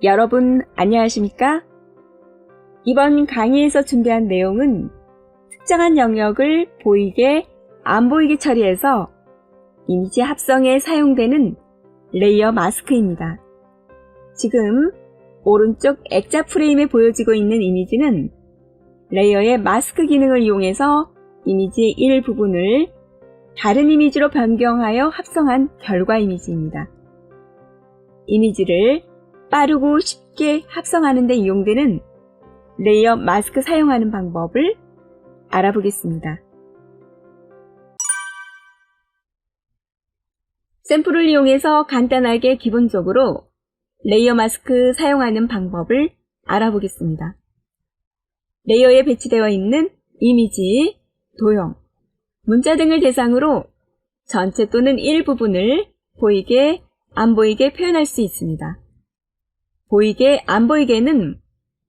여러분 안녕하십니까? 이번 강의에서 준비한 내용은 특정한 영역을 보이게 안 보이게 처리해서 이미지 합성에 사용되는 레이어 마스크입니다. 지금 오른쪽 액자 프레임에 보여지고 있는 이미지는 레이어의 마스크 기능을 이용해서 이미지의 일부분을 다른 이미지로 변경하여 합성한 결과 이미지입니다. 이미지를 빠르고 쉽게 합성하는 데 이용되는 레이어 마스크 사용하는 방법을 알아보겠습니다. 샘플을 이용해서 간단하게 기본적으로 레이어 마스크 사용하는 방법을 알아보겠습니다. 레이어에 배치되어 있는 이미지, 도형, 문자 등을 대상으로 전체 또는 일부분을 보이게, 안 보이게 표현할 수 있습니다. 보이게, 안 보이게는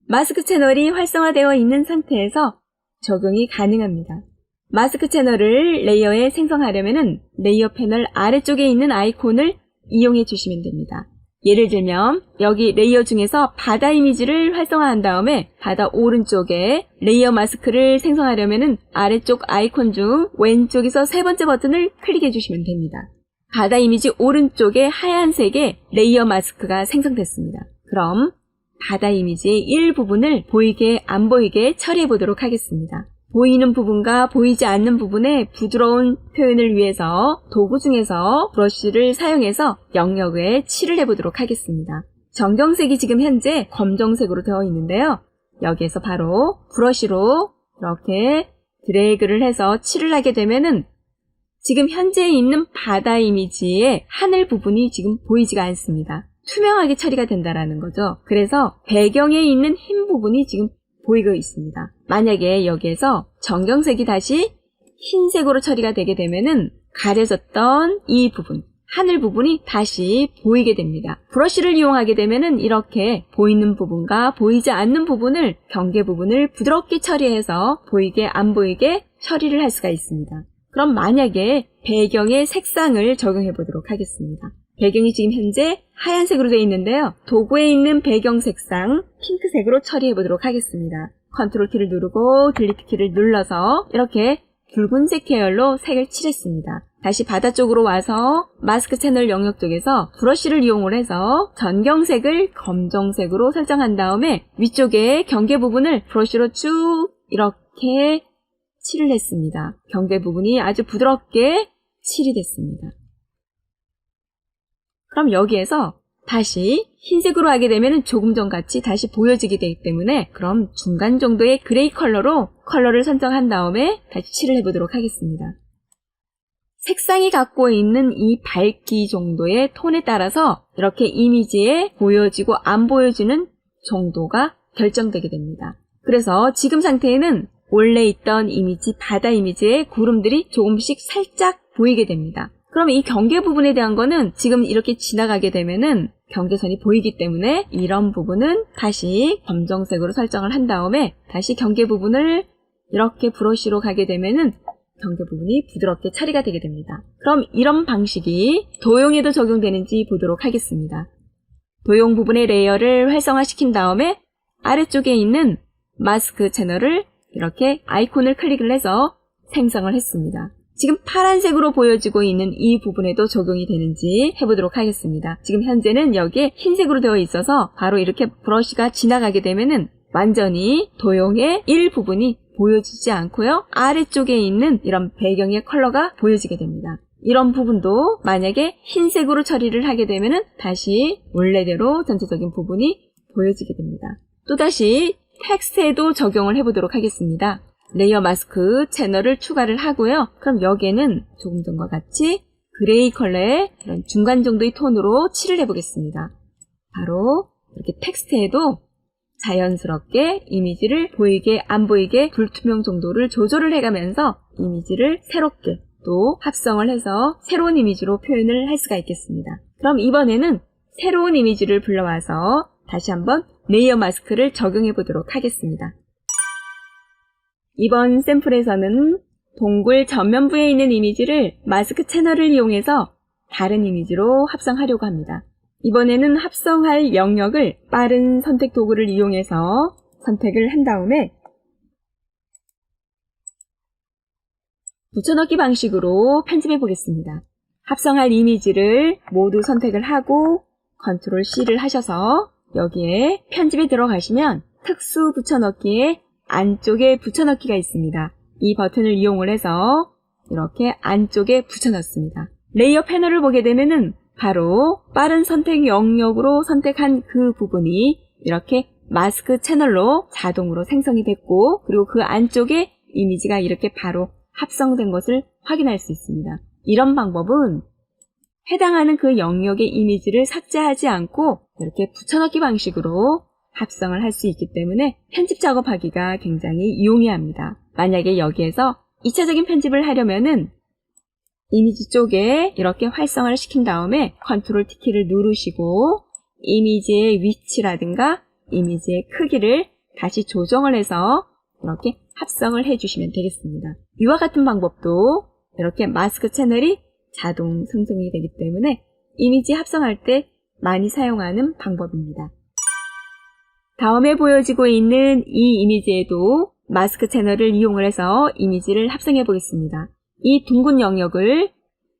마스크 채널이 활성화되어 있는 상태에서 적용이 가능합니다. 마스크 채널을 레이어에 생성하려면 레이어 패널 아래쪽에 있는 아이콘을 이용해 주시면 됩니다. 예를 들면 여기 레이어 중에서 바다 이미지를 활성화한 다음에 바다 오른쪽에 레이어 마스크를 생성하려면 아래쪽 아이콘 중 왼쪽에서 세 번째 버튼을 클릭해 주시면 됩니다. 바다 이미지 오른쪽에 하얀색의 레이어 마스크가 생성됐습니다. 그럼 바다 이미지의 일부분을 보이게 안 보이게 처리해 보도록 하겠습니다. 보이는 부분과 보이지 않는 부분의 부드러운 표현을 위해서 도구 중에서 브러쉬를 사용해서 영역에 칠을 해보도록 하겠습니다. 정경색이 지금 현재 검정색으로 되어 있는데요. 여기에서 바로 브러쉬로 이렇게 드래그를 해서 칠을 하게 되면은 지금 현재 있는 바다 이미지의 하늘 부분이 지금 보이지가 않습니다. 투명하게 처리가 된다라는 거죠. 그래서 배경에 있는 흰 부분이 지금 보이고 있습니다. 만약에 여기에서 정경색이 다시 흰색으로 처리가 되게 되면은 가려졌던 이 부분, 하늘 부분이 다시 보이게 됩니다. 브러쉬를 이용하게 되면은 이렇게 보이는 부분과 보이지 않는 부분을, 경계 부분을 부드럽게 처리해서 보이게 안 보이게 처리를 할 수가 있습니다. 그럼 만약에 배경의 색상을 적용해 보도록 하겠습니다. 배경이 지금 현재 하얀색으로 되어 있는데요. 도구에 있는 배경 색상 핑크색으로 처리해 보도록 하겠습니다. 컨트롤 키를 누르고 딜리트 키를 눌러서 이렇게 붉은색 계열로 색을 칠했습니다. 다시 바다 쪽으로 와서 마스크 채널 영역 쪽에서 브러쉬를 이용을 해서 전경색을 검정색으로 설정한 다음에 위쪽에 경계 부분을 브러쉬로 쭉 이렇게 칠을 했습니다. 경계 부분이 아주 부드럽게 칠이 됐습니다. 그럼 여기에서 다시 흰색으로 하게 되면 조금 전같이 다시 보여지게 되기 때문에 그럼 중간 정도의 그레이 컬러로 컬러를 선정한 다음에 다시 칠을 해보도록 하겠습니다. 색상이 갖고 있는 이 밝기 정도의 톤에 따라서 이렇게 이미지에 보여지고 안 보여지는 정도가 결정되게 됩니다. 그래서 지금 상태에는 원래 있던 이미지, 바다 이미지의 구름들이 조금씩 살짝 보이게 됩니다. 그럼 이 경계 부분에 대한 거는 지금 이렇게 지나가게 되면은 경계선이 보이기 때문에 이런 부분은 다시 검정색으로 설정을 한 다음에 다시 경계 부분을 이렇게 브러쉬로 가게 되면은 경계 부분이 부드럽게 처리가 되게 됩니다. 그럼 이런 방식이 도형에도 적용되는지 보도록 하겠습니다. 도형 부분의 레이어를 활성화시킨 다음에 아래쪽에 있는 마스크 채널을 이렇게 아이콘을 클릭을 해서 생성을 했습니다. 지금 파란색으로 보여지고 있는 이 부분에도 적용이 되는지 해보도록 하겠습니다. 지금 현재는 여기에 흰색으로 되어 있어서 바로 이렇게 브러쉬가 지나가게 되면은 완전히 도형의 일부분이 보여지지 않고요. 아래쪽에 있는 이런 배경의 컬러가 보여지게 됩니다. 이런 부분도 만약에 흰색으로 처리를 하게 되면은 다시 원래대로 전체적인 부분이 보여지게 됩니다. 또다시 텍스트에도 적용을 해보도록 하겠습니다. 레이어 마스크 채널을 추가를 하고요. 그럼 여기에는 조금 전과 같이 그레이 컬러의 이런 중간 정도의 톤으로 칠을 해보겠습니다. 바로 이렇게 텍스트에도 자연스럽게 이미지를 보이게 안 보이게 불투명 정도를 조절을 해가면서 이미지를 새롭게 또 합성을 해서 새로운 이미지로 표현을 할 수가 있겠습니다. 그럼 이번에는 새로운 이미지를 불러와서 다시 한번 레이어 마스크를 적용해 보도록 하겠습니다. 이번 샘플에서는 동굴 전면부에 있는 이미지를 마스크 채널을 이용해서 다른 이미지로 합성하려고 합니다. 이번에는 합성할 영역을 빠른 선택 도구를 이용해서 선택을 한 다음에 붙여넣기 방식으로 편집해 보겠습니다. 합성할 이미지를 모두 선택을 하고 컨트롤 C를 하셔서 여기에 편집에 들어가시면 특수 붙여넣기에 안쪽에 붙여넣기가 있습니다. 이 버튼을 이용을 해서 이렇게 안쪽에 붙여넣습니다. 레이어 패널을 보게 되면은 바로 빠른 선택 영역으로 선택한 그 부분이 이렇게 마스크 채널로 자동으로 생성이 됐고, 그리고 그 안쪽에 이미지가 이렇게 바로 합성된 것을 확인할 수 있습니다. 이런 방법은 해당하는 그 영역의 이미지를 삭제하지 않고 이렇게 붙여넣기 방식으로 합성을 할 수 있기 때문에 편집 작업하기가 굉장히 용이합니다. 만약에 여기에서 2차적인 편집을 하려면은 이미지 쪽에 이렇게 활성화를 시킨 다음에 컨트롤 T키를 누르시고 이미지의 위치라든가 이미지의 크기를 다시 조정을 해서 이렇게 합성을 해주시면 되겠습니다. 이와 같은 방법도 이렇게 마스크 채널이 자동 생성이 되기 때문에 이미지 합성할 때 많이 사용하는 방법입니다. 다음에 보여지고 있는 이 이미지에도 마스크 채널을 이용을 해서 이미지를 합성해 보겠습니다. 이 둥근 영역을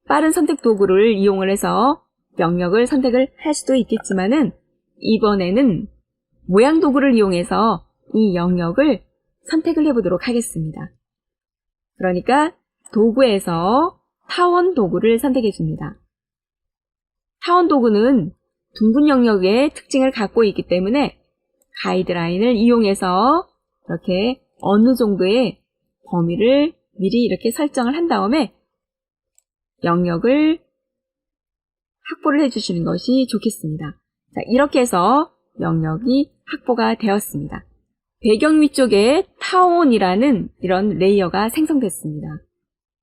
빠른 선택 도구를 이용을 해서 영역을 선택을 할 수도 있겠지만은 이번에는 모양 도구를 이용해서 이 영역을 선택을 해보도록 하겠습니다. 그러니까 도구에서 타원 도구를 선택해 줍니다. 타원 도구는 둥근 영역의 특징을 갖고 있기 때문에 가이드라인을 이용해서 이렇게 어느 정도의 범위를 미리 이렇게 설정을 한 다음에 영역을 확보를 해주시는 것이 좋겠습니다. 자, 이렇게 해서 영역이 확보가 되었습니다. 배경 위쪽에 타원이라는 이런 레이어가 생성됐습니다.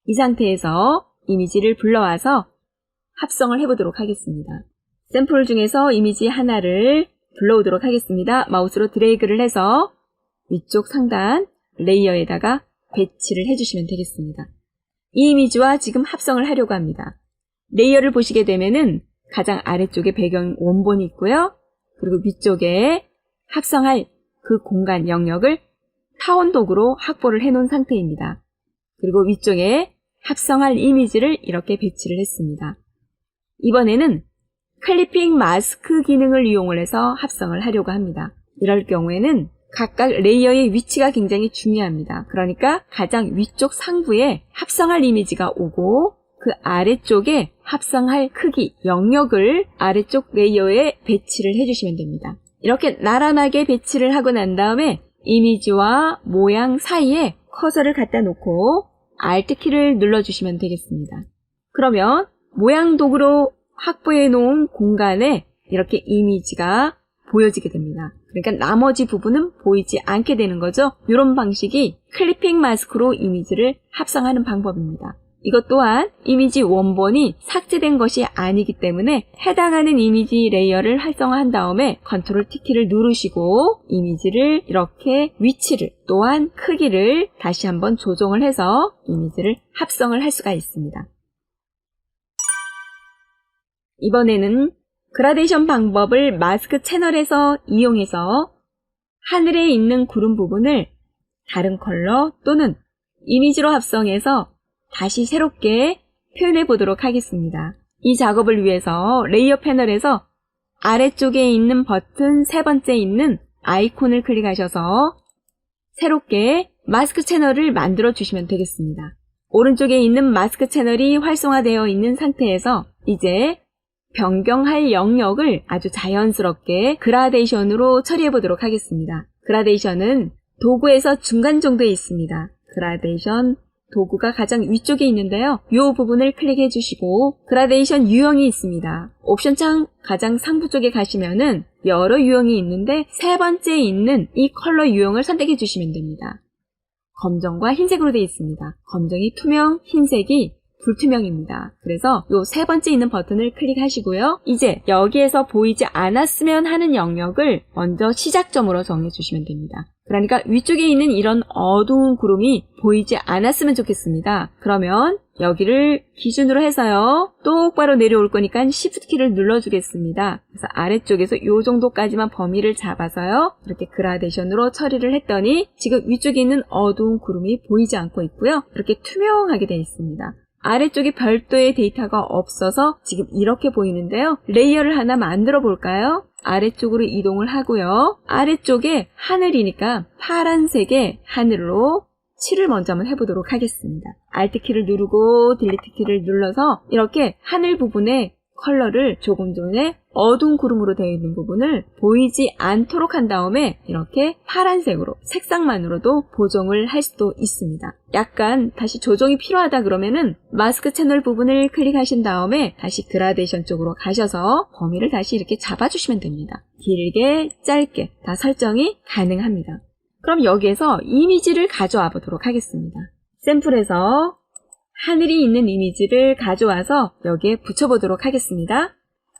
이 상태에서 이미지를 불러와서 합성을 해보도록 하겠습니다. 샘플 중에서 이미지 하나를 불러오도록 하겠습니다. 마우스로 드래그를 해서 위쪽 상단 레이어에다가 배치를 해주시면 되겠습니다. 이 이미지와 지금 합성을 하려고 합니다. 레이어를 보시게 되면은 가장 아래쪽에 배경 원본이 있고요. 그리고 위쪽에 합성할 그 공간 영역을 타원 도구로 확보를 해놓은 상태입니다. 그리고 위쪽에 합성할 이미지를 이렇게 배치를 했습니다. 이번에는 클리핑 마스크 기능을 이용을 해서 합성을 하려고 합니다. 이럴 경우에는 각각 레이어의 위치가 굉장히 중요합니다. 그러니까 가장 위쪽 상부에 합성할 이미지가 오고 그 아래쪽에 합성할 크기, 영역을 아래쪽 레이어에 배치를 해주시면 됩니다. 이렇게 나란하게 배치를 하고 난 다음에 이미지와 모양 사이에 커서를 갖다 놓고 Alt키를 눌러주시면 되겠습니다. 그러면 모양 도구로 확보해 놓은 공간에 이렇게 이미지가 보여지게 됩니다. 그러니까 나머지 부분은 보이지 않게 되는 거죠. 이런 방식이 클리핑 마스크로 이미지를 합성하는 방법입니다. 이것 또한 이미지 원본이 삭제된 것이 아니기 때문에 해당하는 이미지 레이어를 활성화한 다음에 컨트롤 T키를 누르시고 이미지를 이렇게 위치를 또한 크기를 다시 한번 조정을 해서 이미지를 합성을 할 수가 있습니다. 이번에는 그라데이션 방법을 마스크 채널에서 이용해서 하늘에 있는 구름 부분을 다른 컬러 또는 이미지로 합성해서 다시 새롭게 표현해 보도록 하겠습니다. 이 작업을 위해서 레이어 패널에서 아래쪽에 있는 버튼 세 번째 있는 아이콘을 클릭하셔서 새롭게 마스크 채널을 만들어 주시면 되겠습니다. 오른쪽에 있는 마스크 채널이 활성화되어 있는 상태에서 이제 변경할 영역을 아주 자연스럽게 그라데이션으로 처리해 보도록 하겠습니다. 그라데이션은 도구에서 중간 정도에 있습니다. 그라데이션 도구가 가장 위쪽에 있는데요. 이 부분을 클릭해 주시고 그라데이션 유형이 있습니다. 옵션 창 가장 상부 쪽에 가시면은 여러 유형이 있는데 세 번째에 있는 이 컬러 유형을 선택해 주시면 됩니다. 검정과 흰색으로 되어 있습니다. 검정이 투명, 흰색이 불투명입니다. 그래서 이 세 번째 있는 버튼을 클릭하시고요. 이제 여기에서 보이지 않았으면 하는 영역을 먼저 시작점으로 정해 주시면 됩니다. 그러니까 위쪽에 있는 이런 어두운 구름이 보이지 않았으면 좋겠습니다. 그러면 여기를 기준으로 해서요. 똑바로 내려올 거니까 Shift 키를 눌러주겠습니다. 그래서 아래쪽에서 이 정도까지만 범위를 잡아서요. 이렇게 그라데이션으로 처리를 했더니 지금 위쪽에 있는 어두운 구름이 보이지 않고 있고요. 이렇게 투명하게 되어 있습니다. 아래쪽에 별도의 데이터가 없어서 지금 이렇게 보이는데요. 레이어를 하나 만들어 볼까요? 아래쪽으로 이동을 하고요. 아래쪽에 하늘이니까 파란색의 하늘로 칠을 먼저 한번 해보도록 하겠습니다. Alt 키를 누르고 딜리트 키를 눌러서 이렇게 하늘 부분에 컬러를 조금 전에 어두운 구름으로 되어 있는 부분을 보이지 않도록 한 다음에 이렇게 파란색으로 색상만으로도 보정을 할 수도 있습니다. 약간 다시 조정이 필요하다 그러면은 마스크 채널 부분을 클릭하신 다음에 다시 그라데이션 쪽으로 가셔서 범위를 다시 이렇게 잡아주시면 됩니다. 길게 짧게 다 설정이 가능합니다. 그럼 여기에서 이미지를 가져와 보도록 하겠습니다. 샘플에서 하늘이 있는 이미지를 가져와서 여기에 붙여보도록 하겠습니다.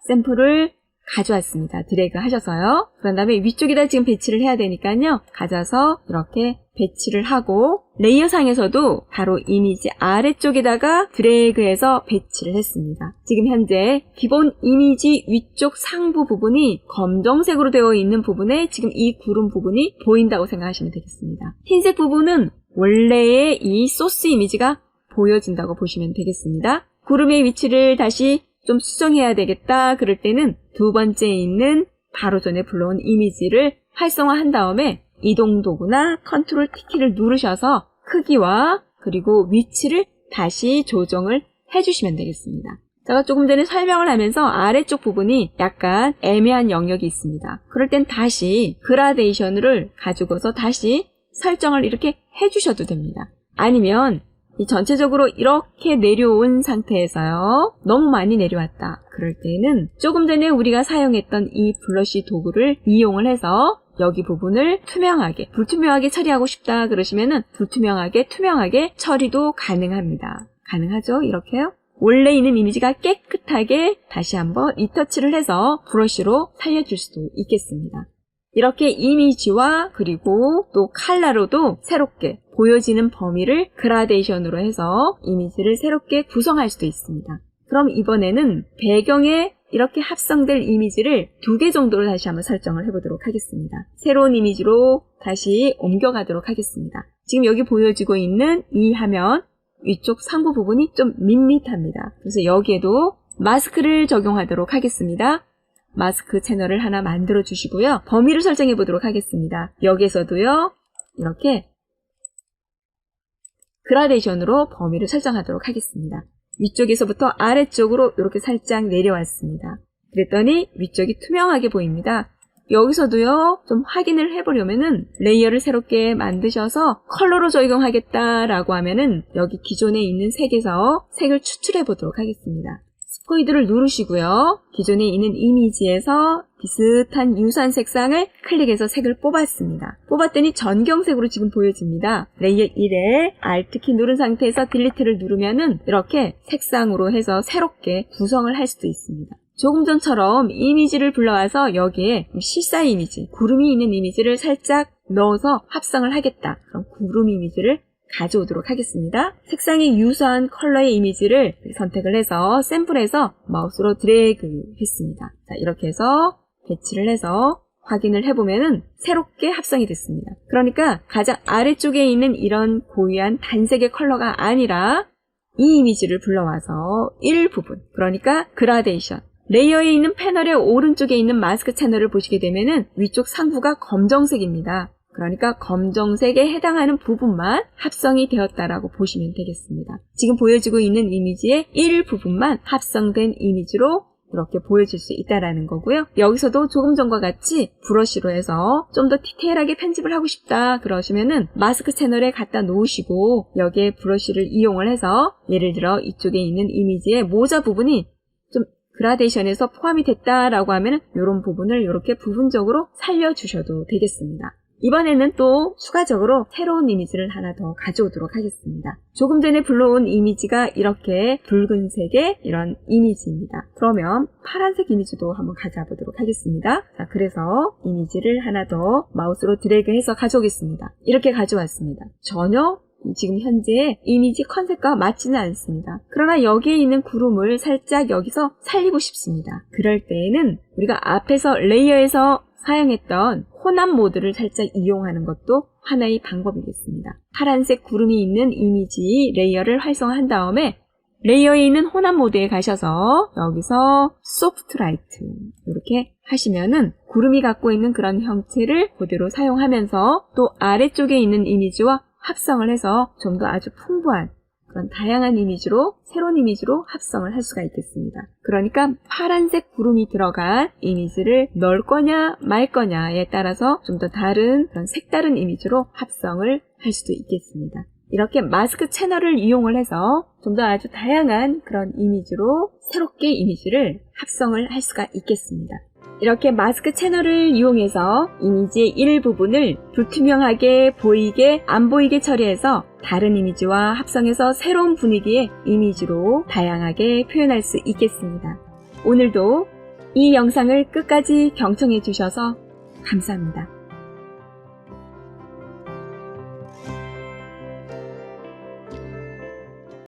샘플을 가져왔습니다. 드래그 하셔서요. 그런 다음에 위쪽에다 지금 배치를 해야 되니까요. 가져서 이렇게 배치를 하고 레이어 상에서도 바로 이미지 아래쪽에다가 드래그해서 배치를 했습니다. 지금 현재 기본 이미지 위쪽 상부 부분이 검정색으로 되어 있는 부분에 지금 이 구름 부분이 보인다고 생각하시면 되겠습니다. 흰색 부분은 원래의 이 소스 이미지가 보여진다고 보시면 되겠습니다. 구름의 위치를 다시 좀 수정해야 되겠다 그럴 때는 두 번째에 있는 바로 전에 불러온 이미지를 활성화한 다음에 이동 도구나 컨트롤 T키를 누르셔서 크기와 그리고 위치를 다시 조정을 해주시면 되겠습니다. 제가 조금 전에 설명을 하면서 아래쪽 부분이 약간 애매한 영역이 있습니다. 그럴 땐 다시 그라데이션을 가지고서 다시 설정을 이렇게 해주셔도 됩니다. 아니면 이 전체적으로 이렇게 내려온 상태에서요. 너무 많이 내려왔다. 그럴 때는 조금 전에 우리가 사용했던 이 블러쉬 도구를 이용을 해서 여기 부분을 투명하게, 불투명하게 처리하고 싶다 그러시면은 불투명하게, 투명하게 처리도 가능합니다. 가능하죠? 이렇게요. 원래 있는 이미지가 깨끗하게 다시 한번 리터치를 해서 브러쉬로 살려줄 수도 있겠습니다. 이렇게 이미지와 그리고 또 컬러로도 새롭게 보여지는 범위를 그라데이션으로 해서 이미지를 새롭게 구성할 수도 있습니다. 그럼 이번에는 배경에 이렇게 합성될 이미지를 2개 정도로 다시 한번 설정을 해보도록 하겠습니다. 새로운 이미지로 다시 옮겨가도록 하겠습니다. 지금 여기 보여지고 있는 이 화면 위쪽 상부 부분이 좀 밋밋합니다. 그래서 여기에도 마스크를 적용하도록 하겠습니다. 마스크 채널을 하나 만들어 주시고요. 범위를 설정해 보도록 하겠습니다. 여기에서도요. 이렇게 그라데이션으로 범위를 설정하도록 하겠습니다. 위쪽에서부터 아래쪽으로 이렇게 살짝 내려왔습니다. 그랬더니 위쪽이 투명하게 보입니다. 여기서도요. 좀 확인을 해보려면은 레이어를 새롭게 만드셔서 컬러로 적용하겠다라고 하면은 여기 기존에 있는 색에서 색을 추출해 보도록 하겠습니다. 스포이드를 누르시고요. 기존에 있는 이미지에서 비슷한 유사한 색상을 클릭해서 색을 뽑았습니다. 뽑았더니 전경색으로 지금 보여집니다. 레이어 1에 Alt 키 누른 상태에서 딜리트를 누르면은 이렇게 색상으로 해서 새롭게 구성을 할 수도 있습니다. 조금 전처럼 이미지를 불러와서 여기에 실사 이미지, 구름이 있는 이미지를 살짝 넣어서 합성을 하겠다. 그럼 구름 이미지를 가져오도록 하겠습니다. 색상이 유사한 컬러의 이미지를 선택을 해서 샘플에서 마우스로 드래그 했습니다. 자, 이렇게 해서 배치를 해서 확인을 해보면은 새롭게 합성이 됐습니다. 그러니까 가장 아래쪽에 있는 이런 고유한 단색의 컬러가 아니라 이 이미지를 불러와서 일부분, 그러니까 그라데이션, 레이어에 있는 패널의 오른쪽에 있는 마스크 채널을 보시게 되면은 위쪽 상부가 검정색입니다. 그러니까 검정색에 해당하는 부분만 합성이 되었다라고 보시면 되겠습니다. 지금 보여지고 있는 이미지의 일부분만 합성된 이미지로 이렇게 보여줄 수 있다라는 거고요. 여기서도 조금 전과 같이 브러쉬로 해서 좀 더 디테일하게 편집을 하고 싶다 그러시면은 마스크 채널에 갖다 놓으시고 여기에 브러쉬를 이용을 해서 예를 들어 이쪽에 있는 이미지의 모자 부분이 좀 그라데이션에서 포함이 됐다라고 하면은 이런 부분을 이렇게 부분적으로 살려주셔도 되겠습니다. 이번에는 또 추가적으로 새로운 이미지를 하나 더 가져오도록 하겠습니다. 조금 전에 불러온 이미지가 이렇게 붉은색의 이런 이미지입니다. 그러면 파란색 이미지도 한번 가져보도록 하겠습니다. 자, 그래서 이미지를 하나 더 마우스로 드래그해서 가져오겠습니다. 이렇게 가져왔습니다. 전혀 지금 현재 이미지 컨셉과 맞지는 않습니다. 그러나 여기에 있는 구름을 살짝 여기서 살리고 싶습니다. 그럴 때에는 우리가 앞에서 레이어에서 사용했던 혼합 모드를 살짝 이용하는 것도 하나의 방법이겠습니다. 파란색 구름이 있는 이미지 레이어를 활성화한 다음에 레이어에 있는 혼합 모드에 가셔서 여기서 소프트 라이트 이렇게 하시면은 구름이 갖고 있는 그런 형태를 그대로 사용하면서 또 아래쪽에 있는 이미지와 합성을 해서 좀 더 아주 풍부한 그런 다양한 이미지로 새로운 이미지로 합성을 할 수가 있겠습니다. 그러니까 파란색 구름이 들어간 이미지를 넣을 거냐 말 거냐에 따라서 좀 더 다른 그런 색다른 이미지로 합성을 할 수도 있겠습니다. 이렇게 마스크 채널을 이용을 해서 좀 더 아주 다양한 그런 이미지로 새롭게 이미지를 합성을 할 수가 있겠습니다. 이렇게 마스크 채널을 이용해서 이미지의 일부분을 불투명하게 보이게 안 보이게 처리해서 다른 이미지와 합성해서 새로운 분위기의 이미지로 다양하게 표현할 수 있겠습니다. 오늘도 이 영상을 끝까지 경청해 주셔서 감사합니다.